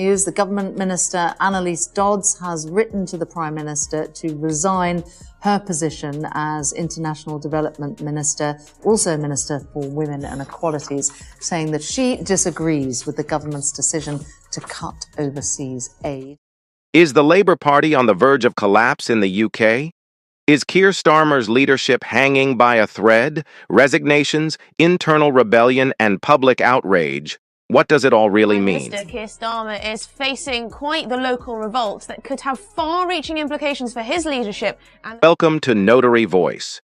News, the government minister, Annalise Dodds, has written to the Prime Minister to resign her position as International Development Minister, also Minister for Women and Equalities, saying that she disagrees with the government's decision to cut overseas aid. Is the Labour Party on the verge of collapse in the UK? Is Keir Starmer's leadership hanging by a thread? Resignations, internal rebellion, and public outrage. What does it all really mean? Mr. Keir Starmer is facing quite the local revolt that could have far-reaching implications for his leadership. Welcome to Notary Voice.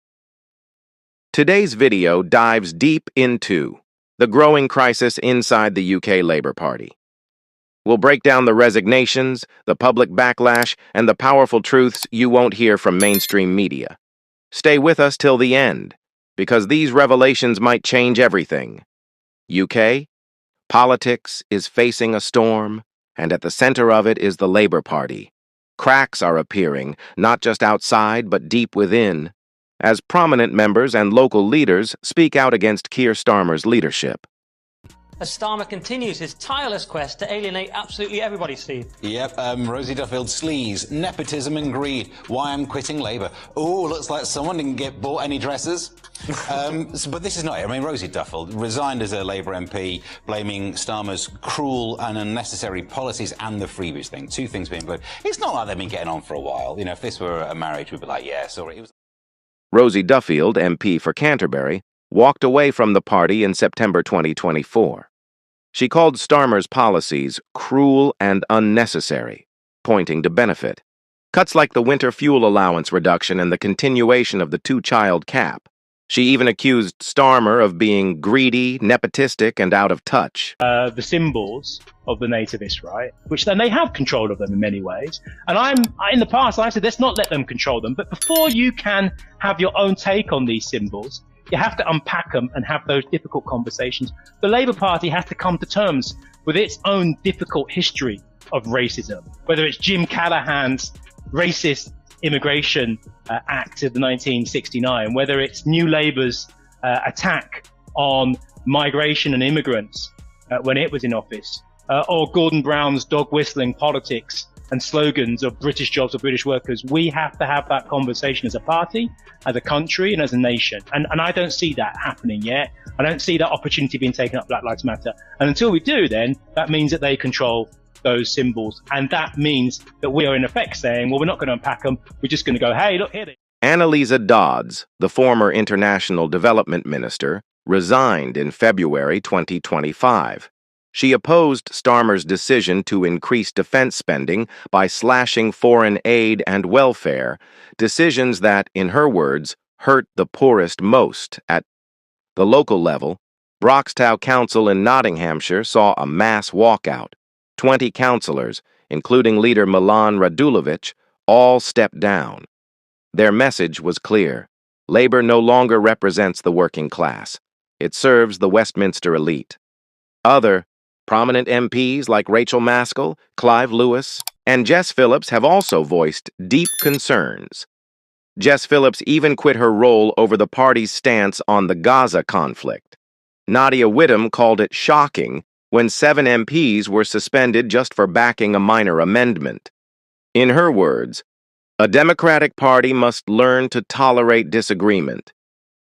Today's video dives deep into the growing crisis inside the UK Labour Party. We'll break down the resignations, the public backlash, and the powerful truths you won't hear from mainstream media. Stay with us till the end, because these revelations might change everything. UK? Politics is facing a storm, and at the center of it is the Labour Party. Cracks are appearing, not just outside, but deep within, as prominent members and local leaders speak out against Keir Starmer's leadership. As Starmer continues his tireless quest to alienate absolutely everybody, Steve. Yep, Rosie Duffield sleaze, nepotism and greed. Why I'm quitting Labour. Oh, looks like someone didn't get bought any dresses. But this is not it. I mean, Rosie Duffield resigned as a Labour MP, blaming Starmer's cruel and unnecessary policies and the freebies thing. Two things being blamed. It's not like they've been getting on for a while. You know, if this were a marriage, we'd be like, yeah, sorry. Rosie Duffield, MP for Canterbury, walked away from the party in September 2024. She called Starmer's policies cruel and unnecessary, pointing to benefit. Cuts like the winter fuel allowance reduction and the continuation of the two-child cap. She even accused Starmer of being greedy, nepotistic, and out of touch. The symbols of the nativists, right? Which then they have control of them in many ways. And in the past, I said, let's not let them control them. But before you can have your own take on these symbols, you have to unpack them and have those difficult conversations. The Labour Party has to come to terms with its own difficult history of racism, whether it's Jim Callaghan's racist Immigration Act of 1969, whether it's New Labour's attack on migration and immigrants when it was in office, or Gordon Brown's dog whistling politics and slogans of British jobs or British workers. We have to have that conversation as a party, as a country, and as a nation. And I don't see that happening yet. I don't see that opportunity being taken up Black Lives Matter. And until we do, then that means that they control those symbols. And that means that we are in effect saying, well, we're not going to unpack them. We're just going to go, hey, look, here they are. Annalise Dodds, the former International Development Minister, resigned in February 2025. She opposed Starmer's decision to increase defense spending by slashing foreign aid and welfare, decisions that, in her words, hurt the poorest most. At the local level, Broxtow Council in Nottinghamshire saw a mass walkout. 20 councillors, including leader Milan Radulovic, all stepped down. Their message was clear. Labour no longer represents the working class. It serves the Westminster elite. Other prominent MPs like Rachel Maskell, Clive Lewis, and Jess Phillips have also voiced deep concerns. Jess Phillips even quit her role over the party's stance on the Gaza conflict. Nadia Whittome called it shocking when 7 MPs were suspended just for backing a minor amendment. In her words, a Democratic Party must learn to tolerate disagreement.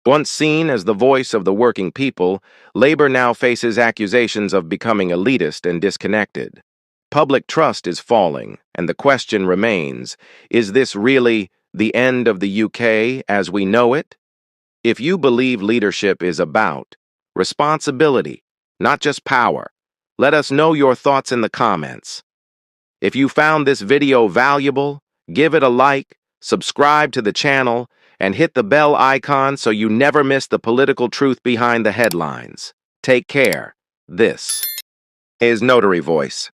Once seen as the voice of the working people, Labour now faces accusations of becoming elitist and disconnected. Public trust is falling, and the question remains, is this really the end of the UK as we know it? If you believe leadership is about responsibility, not just power, let us know your thoughts in the comments. If you found this video valuable, give it a like, subscribe to the channel, and hit the bell icon so you never miss the political truth behind the headlines. Take care. This is Notary Voice.